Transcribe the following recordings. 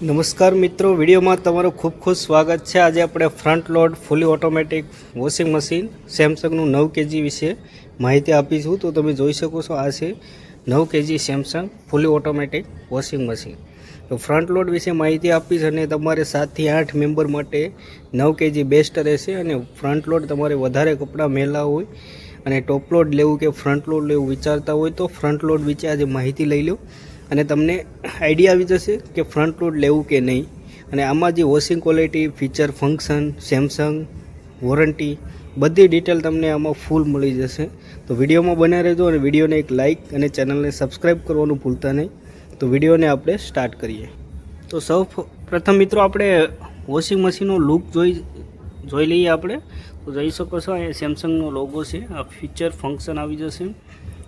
નમસ્કાર મિત્રો, વિડીયોમાં તમારું ખૂબ ખૂબ સ્વાગત છે। આજે આપણે ફ્રન્ટ લોડ ફૂલી ઓટોમેટિક વોશિંગ મશીન સેમસંગનું 9 kg વિશે માહિતી આપીશું। તો તમે જોઈ શકો છો, આ છે 9 kg સેમસંગ ફૂલી ઓટોમેટિક વોશિંગ મશીન। તો ફ્રન્ટ લોડ વિશે માહિતી આપીશ અને તમારે 7 થી 8 મેમ્બર માટે 9 kg બેસ્ટ રહેશે। અને ફ્રન્ટ લોડ તમારે વધારે કપડાં મેલા હોય અને ટોપ લોડ લેવું કે ફ્રન્ટ લોડ લેવું વિચારતા હોય તો ફ્રન્ટ લોડ વિશે આજે માહિતી લઈ લો અને તમને આઈડિયા આવી જશે કે ફ્રન્ટ લોડ લેવું કે નહીં। અને આમાં જે washing quality, feature, function, Samsung warranty બધી ડિટેલ તમને આમાં ફૂલ મળી જશે। તો વિડીયોમાં બન્યા રહેજો અને વિડીયોને એક લાઇક અને ચેનલને સબસ્ક્રાઈબ કરવાનું ભૂલતા નહીં। તો વિડીયોને આપણે સ્ટાર્ટ કરીએ। તો સૌ પ્રથમ મિત્રો આપણે વોશિંગ મશીનનો લુક જોઈ લઈએ આપણે। તો જોઈ શકો છો, અહીંયા સેમસંગનો લોગો છે, આ ફીચર ફંક્શન આવી જશે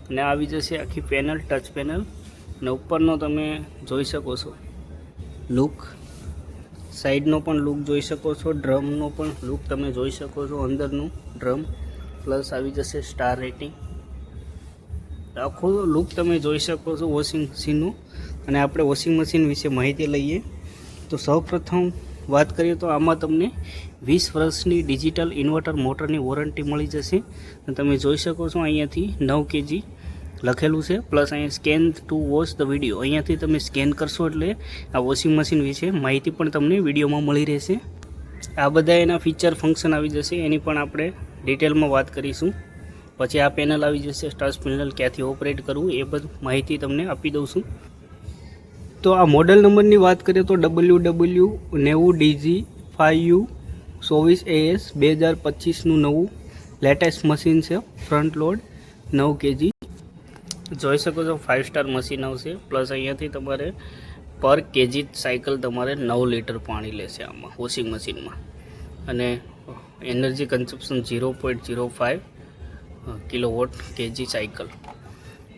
અને આવી જશે આખી પેનલ, ટચ પેનલ અને ઉપરનો તમે જોઈ શકો છો લુક, સાઈડનો પણ લુક જોઈ શકો છો, ડ્રમનો પણ લુક તમે જોઈ શકો છો, અંદરનું ડ્રમ પ્લસ આવી જશે સ્ટાર રેટિંગ, આખો લુક તમે જોઈ શકો છો વોશિંગ મશીનનું। અને આપણે વોશિંગ મશીન વિશે માહિતી લઈએ તો સૌપ્રથમ વાત કરીએ તો આમાં તમને 20 વર્ષની ડિજિટલ ઇન્વર્ટર મોટરની વોરંટી મળી જશે। અને તમે જોઈ શકો છો અહીંયાથી 9 kg લખેલું છે, પ્લસ અહીંયા scan two watch the video, અહીંયાથી તમે સ્કેન કરશો એટલે આ વોશિંગ મશીન વિશે માહિતી પણ તમને વિડીયોમાં મળી રહેશે। આ બધા એના ફીચર ફંક્શન આવી જશે, એની પણ આપણે ડિટેલમાં વાત કરીશું। પછી આ પેનલ આવી જશે, ટચ પેનલ ક્યાંથી ઓપરેટ કરવું એ બધું માહિતી તમને આપી દઉં છું। તો આ મોડલ નંબરની વાત કરીએ તો WW90DG5U24AS 2025નું નવું લેટેસ્ટ મશીન છે। ફ્રન્ટ લોડ 9 kg જોઈ શકો છો, 5 સ્ટાર મશીન આવશે, પ્લસ અહીંયાથી તમારે પર કેજી સાયકલ તમારે 9 લીટર પાણી લેશે આમાં વોશિંગ મશીનમાં। અને energy consumption 0.05 kilowatt KG cycle.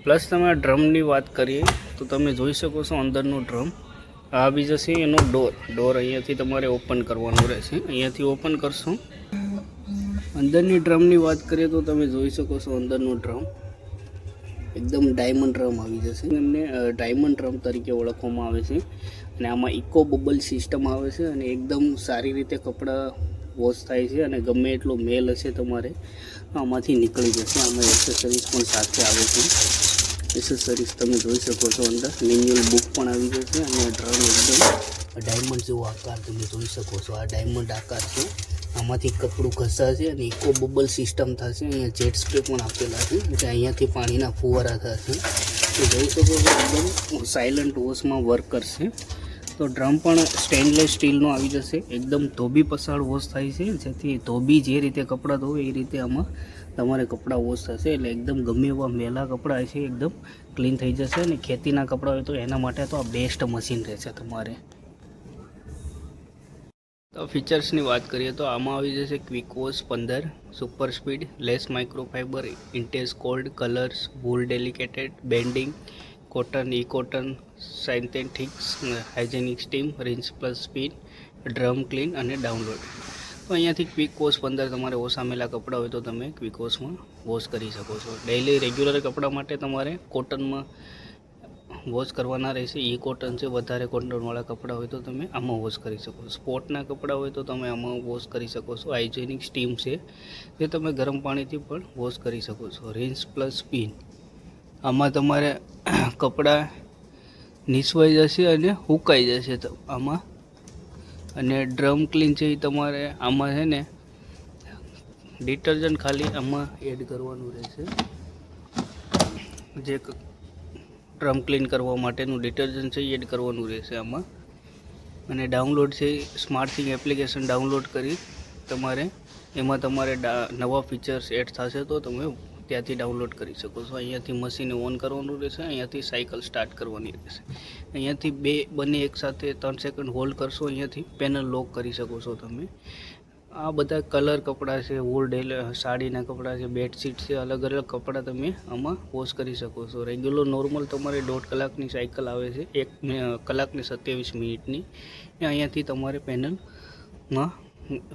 Plus તમે ડ્રમની વાત કરીએ તો તમે જોઈ શકો છો અંદરનો ડ્રમ આવી જશે, એનો ડોર અહીંયાથી તમારે ઓપન કરવાનું રહેશે। અહીંયાથી ઓપન કરશો, અંદરની ડ્રમની વાત કરીએ તો તમે જોઈ શકો છો અંદરનો ડ્રમ એકદમ ડાયમંડ ડ્રમ આવી જશે, એમને ડાયમંડ ડ્રમ તરીકે ઓળખવામાં આવે છે। અને આમાં ઇકો બબલ સિસ્ટમ આવે છે અને એકદમ સારી રીતે કપડાં વોશ થાય છે અને ગમે એટલો મેલ હશે તમારે આમાંથી નીકળી જશે। આમાં એસેસરીઝ પણ સાથે આવે છે, એસેસરીઝ તમે જોઈ શકો છો, અંદર મેન્યુઅલ બુક પણ આવી જશે। અને ડ્રમ એકદમ ડાયમંડ જેવો આકાર તમે જોઈ શકો છો, આ ડાયમંડ આકાર છે, આમાંથી કપડું ઘસાશે અને ઇકો બબલ સિસ્ટમ થશે। અહીંયા જેટ સ્પ્રે પણ આપેલા છે, એટલે અહીંયાથી પાણીના ફુવારા થશે, તો જોઈ શકો છો એકદમ સાયલન્ટ વોશમાં વર્ક કરશે। તો ડ્રમ પણ સ્ટેનલેસ સ્ટીલનો આવી જશે, એકદમ ધોબી પસાળ વોશ થાય છે, જેથી ધોબી જે રીતે કપડાં ધોવે એ રીતે આમાં તમારે કપડાં વોશ થશે, એટલે એકદમ ગમે એવા મેલા કપડાં છે એકદમ ક્લીન થઈ જશે। અને ખેતીના કપડાં હોય તો એના માટે તો આ બેસ્ટ મશીન રહેશે તમારે। તો ફીચર્સની વાત કરીએ તો આમાં આવી જશે quick wash 15, super speed, less microfiber, intense cold, colours, wool delicate, bedding, cotton, e cotton, synthetics, hygienic steam, rinse plus speed, drum clean અને ડાઉનલોડ। તો અહીંયાથી ક્વિક વોશ 15 તમારે ઓછામેલા કપડાં હોય તો તમે ક્વિક વોશમાં વોશ કરી શકો છો। ડેઇલી રેગ્યુલર કપડાં માટે તમારે કોટનમાં વોશ કરવાના રહેશે, ઈ કોટન છે, વધારે કોટનવાળા કપડાં હોય તો તમે આમાં વોશ કરી શકો છો। સ્પોર્ટના કપડાં હોય તો તમે આમાં વોશ કરી શકો છો। હાઇજેનિક સ્ટીમ છે, જે તમે ગરમ પાણીથી પણ વોશ કરી શકો છો। રિન્સ પ્લસ સ્પિન, આમાં તમારે કપડાં નીસવાઈ જશે અને સુકાઈ જશે આમાં। અને ડ્રમ ક્લીન છે એ તમારે આમાં છે ને ડિટર્જન્ટ ખાલી આમાં એડ કરવાનું રહેશે, જે ડ્રમ ક્લીન કરવા માટેનું ડિટર્જન્ટ છે એ એડ કરવાનું રહેશે આમાં। અને ડાઉનલોડ છે, સ્માર્ટથિંગ એપ્લિકેશન ડાઉનલોડ કરી તમારે એમાં તમારે નવા ફીચર્સ એડ થશે તો તમે ત્યાંથી ડાઉનલોડ કરી શકો છો। અહીંયાથી મશીન ઓન કરવાનું રહેશે, અહીંયાથી સાયકલ સ્ટાર્ટ કરવાની રહેશે, અહીંયાથી બંને એકસાથે 3 સેકન્ડ હોલ્ડ કરશો, અહીંયાથી પેનલ લોક કરી શકો છો તમે। આ બધા કલર કપડાં છે, વૂલ સાડીના કપડાં છે, બેડશીટ છે, અલગ અલગ કપડાં તમે આમાં વોશ કરી શકો છો। રેગ્યુલર નોર્મલ તમારે 1.5 કલાકની સાયકલ આવે છે, 1 કલાકની 27 મિનિટની, અહીંયાથી તમારે પેનલમાં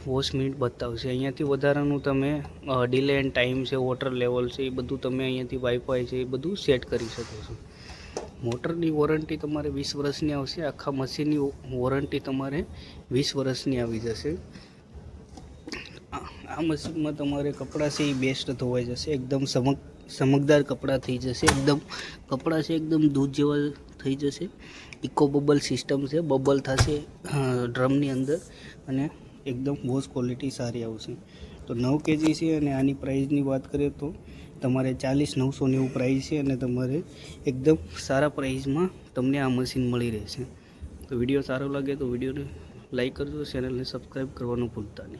વોશ મિનિટ બતાવશે। અહીંયાથી વધારાનું તમે ડિલે એન્ડ ટાઈમ છે, વોટર લેવલ છે, એ બધું તમે અહીંયાથી વાઈફાઈ છે એ બધું સેટ કરી શકો છો। મોટરની વોરંટી તમારે 20 વર્ષની આવશે. આખા મશીનની વોરંટી તમારે 20 વર્ષની આવી જશે. આ મશીનમાં તમારે કપડાં છે એ બેસ્ટ ધોવાઈ જશે. એકદમ ચમકદાર કપડાં થઈ જશે. કપડાં છે એકદમ દૂધ જેવા થઈ જશે. ઇકો બબલ સિસ્ટમ છે. બબલ થશે ડ્રમની અંદર અને એકદમ વોશ ક્વોલિટી સારી આવશે. તો 9 kg છે અને આની પ્રાઇસની વાત કરીએ તો તમારે 40,990 પ્રાઇસ છે અને તમારે એકદમ સારા પ્રાઇસમાં તમને આ મશીન મળી રહેશે. તો વિડીયો સારો લાગે તો વિડીયોને લાઈક કરજો, ચેનલને સબસ્ક્રાઈબ કરવાનું ભૂલતા નહીં.